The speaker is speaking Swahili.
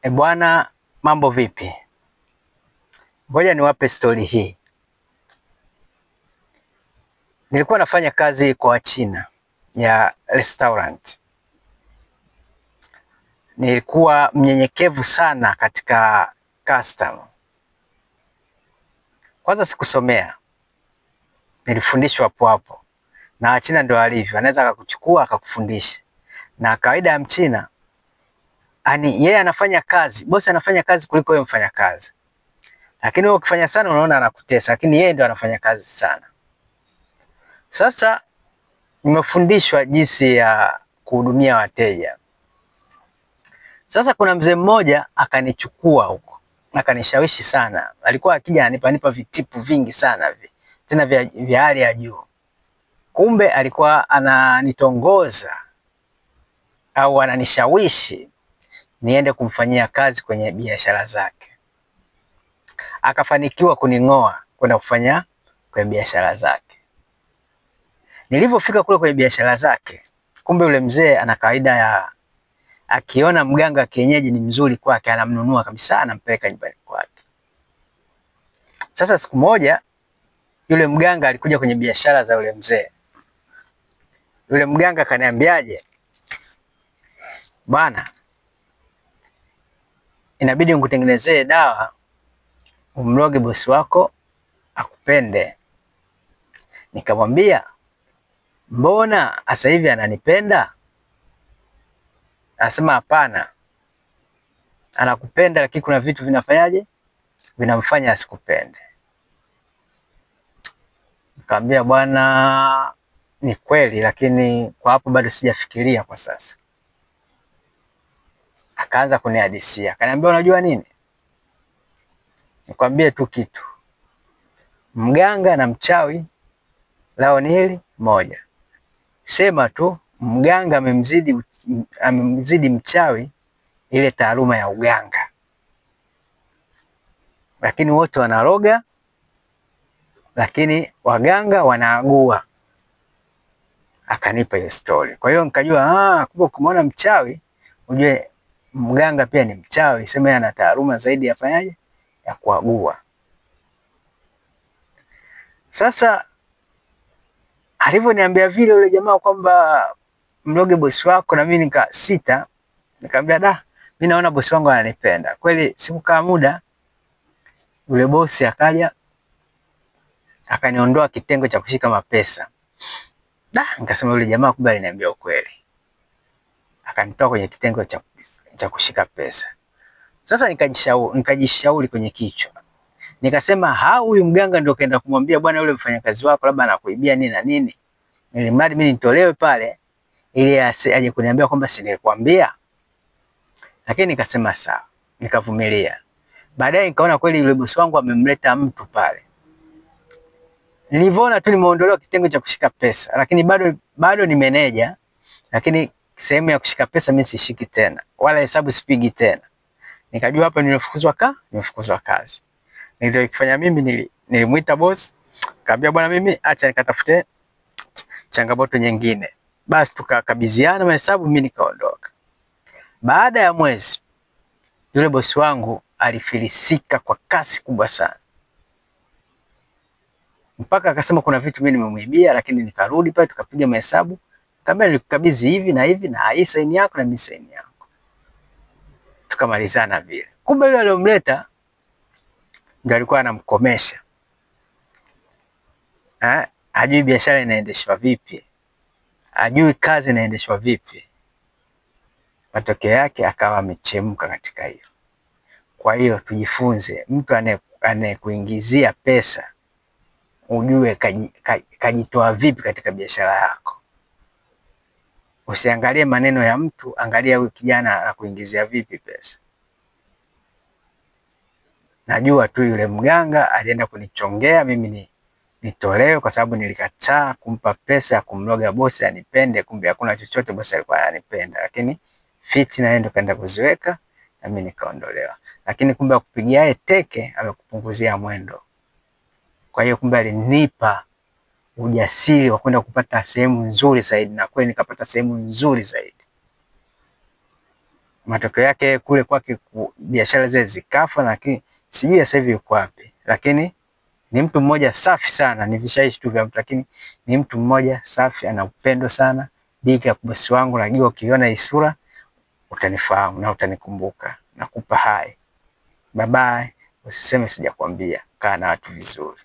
Bwana, mambo vipi? Ngoja niwape stori hii. Nilikuwa nafanya kazi kwa Wachina ya restaurant. Nilikuwa mnyenyekevu sana katika customer. Kwanza sikusomea, nilifundishwa hapo hapo, na Wachina ndio walivyo, anaweza akakuchukua akakufundisha. Na kawaida ya Mchina, yeye anafanya kazi, bosi anafanya kazi kuliko yeye mfanya kazi. Lakini wewe ukifanya sana unaona anakutesa, lakini yeye ndio anafanya kazi sana. Sasa nimefundishwa jinsi ya kuhudumia wateja. Sasa kuna mzee mmoja akanichukua huko, akanishawishi sana. Alikuwa akija ananipa vitipu vingi sana tena vya hali ya juu. Kumbe alikuwa ananitongoza au ananishawishi niende kumfanyia kazi kwenye biashara zake. Akafanikiwa kuning'oa kwenda kufanya kwenye biashara zake. Nilivyofika kule kwenye biashara zake, kumbe yule mzee ana kawaida ya akiona mganga kienyeji ni mzuri kwake, anamnunua kabisa, anampeleka nyumbani kwake. Sasa siku moja yule mganga alikuja kwenye biashara za yule mzee. Yule mganga akaniambiaje, bwana, inabidi nikutengenezee dawa umloge bosi wako akupende. Nikamwambia, mbona sasa hivi ananipenda? Anasema hapana, anakupenda lakini kuna vitu vinafanyaje, vinamfanya asikupende. Nikamwambia, bwana, ni kweli, lakini kwa hapo bado sijafikiria kwa sasa. Akaanza kunihadisia, akaniambia, unajua nini, nikwambie tu kitu, mganga na mchawi lao ni hili moja. Sema tu mganga amemzidi mchawi ile taaluma ya uganga, lakini wote wanaroga, lakini waganga wanaagua. Akanipa hiyo story. Kwa hiyo nikajua kumbe ukimwona mchawi ujue mganga pia ni mchawi, sema yeye ana taaluma zaidi yafanyaje, ya kuagua. Sasa alivyoniambia vile yule jamaa kwamba mloge bosi wako, na mimi nikasita, nikamwambia mimi naona bosi wangu ananipenda. Kweli sikukaa muda yule bosi akaja akaniondoa kitengo cha kushika mapesa. Nikasema yule jamaa kumbe aliniambia ukweli. Akanitoa kwenye kitengo cha kushika pesa. Sasa nikajishauri kwenye kichwa. Nikasema huyu mganga ndio kaenda kumwambia bwana yule mfanyakazi wako labda anakuibia nini na nini. Nilimradi mimi nitolewe pale ili aje kuniambia kwamba si nilikwambia. Lakini nikasema sawa, nikavumilia. Baadaye nikaona kweli yule bosi wangu amemleta mtu pale. Nilivyoona tu nimeondolewa kitengo cha kushika pesa, lakini bado ni meneja, lakini sehemu ya kushika pesa mimi sishiki tena, wala hesabu sipigi tena. Nikajua hapa nimefukuzwa kazi. Nilichokifanya mimi nilimuita boss, kaambia bwana, mimi acha nikatafute changamoto nyingine. Basi tukakabidhiana mahesabu, mimi nikaondoka. Baada ya mwezi yule bosi wangu alifilisika kwa kasi kubwa sana, mpaka akasema kuna vitu mimi nimemuibia. Lakini nikarudi pale tukapiga mahesabu, kaambia nilikukabidhi hivi na hivi, na hii saini yako na mimi saini yako, tukamalizana vile. Kumbe yule aliyomleta ndio alikuwa anamkomesha. Hajui biashara inaendeshwa vipi, hajui kazi inaendeshwa vipi. Matokeo yake akawa amechemka katika hiyo. Kwa hiyo tujifunze, mtu anayekuingizia pesa ujue kajitoa vipi katika biashara yako. Usiangalie maneno ya mtu, angalia huyu kijana anakuingizia vipi pesa. Najua tu yule mganga alienda kunichongea mimi nitolewe kwa sababu nilikataa kumpa pesa ya kumloga bosi anipende. Kumbe hakuna chochote bosi alikuwa ananipenda, lakini fitina yeye ndo kaenda kuziweka na mimi nikaondolewa. Lakini kumbe akupigia teke amekupunguzia mwendo. Kwa hiyo kumbe alinipa ujasiri wa kwenda kupata sehemu nzuri zaidi, na kweli nikapata sehemu nzuri zaidi. Matokeo yake kule kwake biashara zile zikafa, lakini sijui sasa hivi yuko wapi. Lakini ni mtu mmoja safi sana, ni vishaishi tu vya mtu, lakini ni mtu mmoja safi, ana upendo sana. Big up bosi wangu, najua ukiona hii sura utanifahamu na utanikumbuka. Nakupa hai. Bye bye. Usiseme sijakwambia. Kaa na watu vizuri.